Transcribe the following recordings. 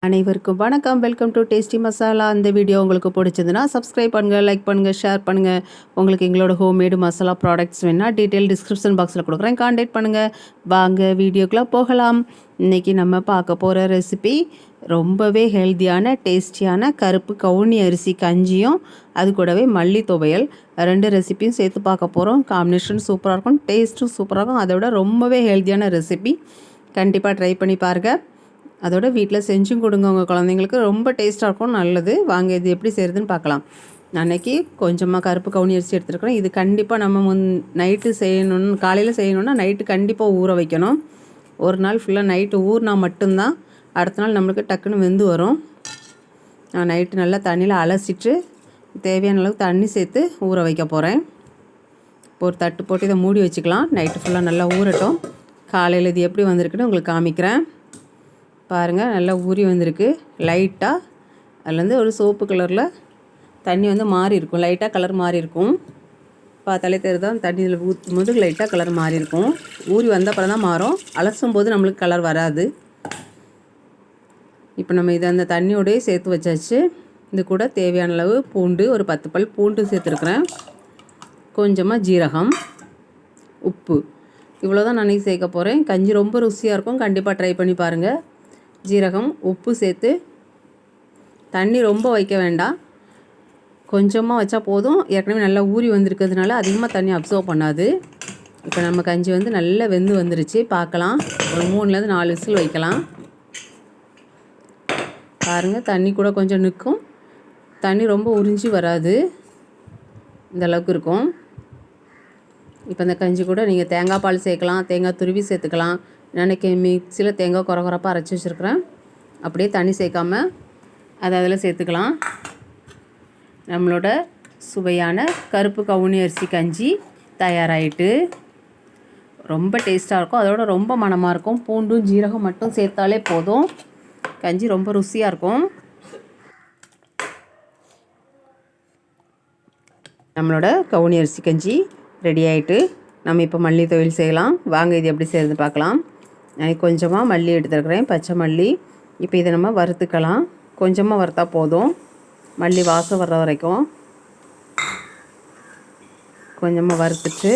அனைவருக்கும் வணக்கம். Welcome to tasty masala. அந்த வீடியோ உங்களுக்கு பிடிச்சதுன்னா சப்ஸ்கிரைப் பண்ணுங்கள், லைக் பண்ணுங்கள், ஷேர் பண்ணுங்கள். உங்களுக்கு எங்களோட ஹோம்மேடு மசாலா ப்ராடக்ட்ஸ் வேணா டீட்டெயில் டிஸ்கிரிப்ஷன் பாக்ஸில் கொடுக்குறேன், கான்டாக்ட் பண்ணுங்கள். வாங்க வீடியோக்குள்ளே போகலாம். இன்றைக்கி நம்ம பார்க்க போகிற ரெசிபி ரொம்பவே ஹெல்த்தியான டேஸ்டியான கருப்பு கவுனி அரிசி கஞ்சியும் அது கூடவே மல்லி துவையல் ரெண்டு ரெசிபியும் சேர்த்து பார்க்க போகிறோம். காம்பினேஷன் சூப்பராக இருக்கும், டேஸ்ட்டும் சூப்பராக இருக்கும். அதை விட ரொம்பவே ஹெல்த்தியான ரெசிபி. கண்டிப்பாக ட்ரை பண்ணி பாருங்கள். அதோட வீட்டில் செஞ்சும் கொடுங்க உங்கள் குழந்தைங்களுக்கு, ரொம்ப டேஸ்ட்டாக இருக்கும், நல்லது. வாங்க இது எப்படி செய்கிறதுன்னு பார்க்கலாம். அன்றைக்கி கொஞ்சமாக கருப்பு கவுனி அரிசி எடுத்துருக்குறேன். இது கண்டிப்பாக நம்ம நைட்டு செய்யணுன்னு, காலையில் செய்யணுன்னா நைட்டு கண்டிப்பாக ஊற வைக்கணும். ஒரு நாள் ஃபுல்லாக நைட்டு ஊறினா மட்டும்தான் அடுத்த நாள் நம்மளுக்கு டக்குன்னு வெந்து வரும். நான் நைட்டு நல்லா தண்ணியில் அலசிட்டு தேவையான அளவுக்கு தண்ணி சேர்த்து ஊற வைக்க போகிறேன். இப்போ ஒரு தட்டு போட்டு இதை மூடி வச்சுக்கலாம். நைட்டு ஃபுல்லாக நல்லா ஊறட்டும். காலையில் இது எப்படி வந்திருக்குன்னு உங்களுக்கு காமிக்கிறேன். பாருங்கள், நல்லா ஊறி வந்திருக்கு. லைட்டாக அதுலேருந்து ஒரு சோப்பு கலரில் தண்ணி மாறி இருக்கும், லைட்டாக கலர் மாறி இருக்கும். பார்த்தாலே தெரியுதான், தண்ணி இதில் ஊற்றும் போது லைட்டாக கலர் மாறி இருக்கும். ஊறி வந்த அப்புறம் தான் மாறும், அலசும் போது நம்மளுக்கு கலர் வராது. இப்போ நம்ம இதை அந்த தண்ணியோடய சேர்த்து வச்சாச்சு. இது கூட தேவையான அளவு பூண்டு, ஒரு 10 பல் பூண்டு சேர்த்துருக்குறேன். கொஞ்சமாக ஜீரகம், உப்பு, இவ்வளோ தான் நான் சேர்க்க போகிறேன். கஞ்சி ரொம்ப ருசியாக இருக்கும், கண்டிப்பாக ட்ரை பண்ணி பாருங்கள். ஜீரகம், உப்பு சேர்த்து தண்ணி ரொம்ப வைக்க வேண்டாம், கொஞ்சமாக வச்சா போதும். ஏற்கனவே நல்லா ஊறி வந்திருக்கிறதுனால அதிகமாக தண்ணி அப்சர்வ் பண்ணாது. இப்போ நம்ம கஞ்சி நல்லா வெந்து வந்துருச்சு. பார்க்கலாம், ஒரு 3லேருந்து 4 விசில் வைக்கலாம். பாருங்கள், தண்ணி கூட கொஞ்சம் நிற்கும், தண்ணி ரொம்ப உறிஞ்சி வராது, இந்த அளவுக்கு இருக்கும். இப்போ இந்த கஞ்சி கூட நீங்கள் தேங்காய் பால் சேர்க்கலாம், தேங்காய் துருவி சேர்த்துக்கலாம். நினைக்க மிக்சியில் தேங்காய் குறப்பாக அரைச்சி வச்சுருக்கிறேன். அப்படியே தண்ணி சேர்க்காமல் அதை அதில் சேர்த்துக்கலாம். நம்மளோட சுவையான கருப்பு கவுனி அரிசி கஞ்சி தயாராகிட்டு. ரொம்ப டேஸ்ட்டாக இருக்கும், அதோட ரொம்ப மணமாக இருக்கும். பூண்டும் ஜீரகம் மட்டும் சேர்த்தாலே போதும், கஞ்சி ரொம்ப ருசியாக இருக்கும். நம்மளோட கவுனி அரிசி கஞ்சி ரெடி ஆகிட்டு. நம்ம இப்போ மல்லி துவையல் செய்யலாம். வாங்க இது எப்படி செய்கிறது பார்க்கலாம். நான் கொஞ்சமாக மல்லி எடுத்துருக்கிறேன், பச்சை மல்லி. இப்போ இதை நம்ம வறுத்துக்கலாம். கொஞ்சமாக வறுத்தா போதும், மல்லி வாசம் வர்ற வரைக்கும். கொஞ்சமாக வறுத்துட்டு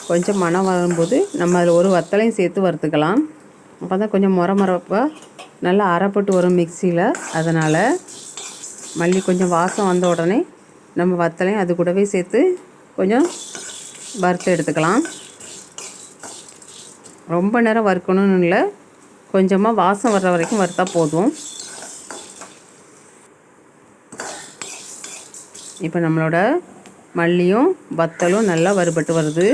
கொஞ்சம் மணம் வரும்போது நம்ம அதில் ஒரு வத்தலையும் சேர்த்து வறுத்துக்கலாம். அப்போ தான் கொஞ்சம் முறப்பாக நல்லா அரைப்பட்டு வரும் மிக்சியில். அதனால் மல்லி கொஞ்சம் வாசம் வந்த உடனே நம்ம வத்தலையும் அது கூடவே சேர்த்து கொஞ்சம் வறுத்து எடுத்துக்கலாம். ரொம்ப நேரம் வறுக்கணும்னு இல்லை, கொஞ்சமாக வாசம் வர்ற வரைக்கும் வறுத்தா போதும். இப்போ நம்மளோட மல்லியும் வத்தலும் நல்லா வறுபட்டு வருது.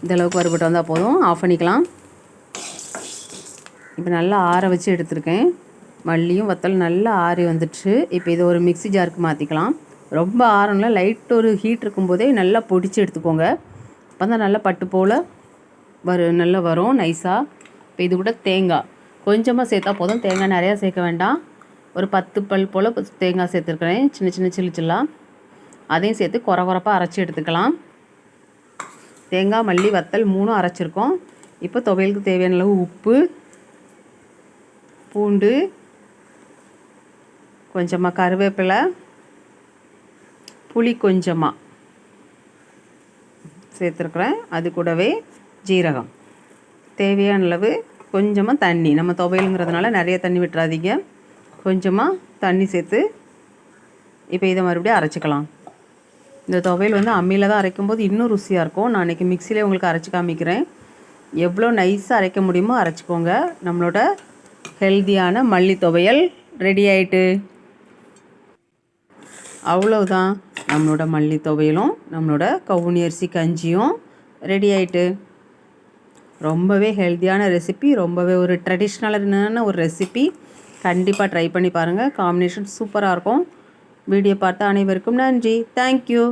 இந்தளவுக்கு வறுபட்டு வந்தால் போதும், ஆஃப் பண்ணிக்கலாம். இப்போ நல்லா ஆற வச்சு எடுத்துருக்கேன். மல்லியும் வத்தலும் நல்லா ஆறி வந்துடுச்சு. இப்போ இதை ஒரு மிக்ஸி ஜாருக்கு மாற்றிக்கலாம். ரொம்ப ஆறணும்ல, லைட் ஒரு ஹீட் இருக்கும்போதே நல்லா பொடிச்சு எடுத்துக்கோங்க. அப்போ தான் நல்லா பட்டு போல் நல்லா வரும் நைஸாக. இப்போ இது கூட தேங்காய் கொஞ்சமாக சேர்த்தா போதும், தேங்காய் நிறையா சேர்க்க வேண்டாம். ஒரு 10 பல் போல் தேங்காய் சேர்த்துருக்கிறேன், சின்ன சின்ன சில்லாக. அதையும் சேர்த்து குறப்பாக அரைச்சி எடுத்துக்கலாம். தேங்காய், மல்லி, வத்தல் 3 அரைச்சிருக்கோம். இப்போ துவையலுக்கு தேவையான அளவு உப்பு, பூண்டு, கொஞ்சமாக கருவேப்பிலை, புளி கொஞ்சமாக சேர்த்துருக்குறேன். அது கூடவே ஜீரகம், தேவையான அளவு கொஞ்சமாக தண்ணி. நம்ம துவையலுங்கிறதுனால நிறைய தண்ணி விட்டுறாதீங்க, கொஞ்சமாக தண்ணி சேர்த்து இப்போ இதை மறுபடியும் அரைச்சிக்கலாம். இந்த துவையல் அம்மியில் தான் அரைக்கும்போது இன்னும் ருசியாக இருக்கும். நான் இன்றைக்கி மிக்சியிலே உங்களுக்கு அரைச்சி காமிக்கிறேன். எவ்வளோ நைஸாக அரைக்க முடியுமோ அரைச்சிக்கோங்க. நம்மளோட ஹெல்த்தியான மல்லி துவையல் ரெடி ஆகிட்டு. அவ்வளவுதான், நம்மளோட மல்லி துவையலும் நம்மளோட கவுனி அரிசி கஞ்சியும் ரெடி ஆகிட்டு. ரொம்பவே ஹெல்த்தியான ரெசிபி, ரொம்பவே ஒரு ட்ரெடிஷ்னலான ஒரு ரெசிபி. கண்டிப்பாக ட்ரை பண்ணி பாருங்கள், காம்பினேஷன் சூப்பராக இருக்கும். வீடியோ பார்த்த அனைவருக்கும் நன்றி. தேங்க்யூ.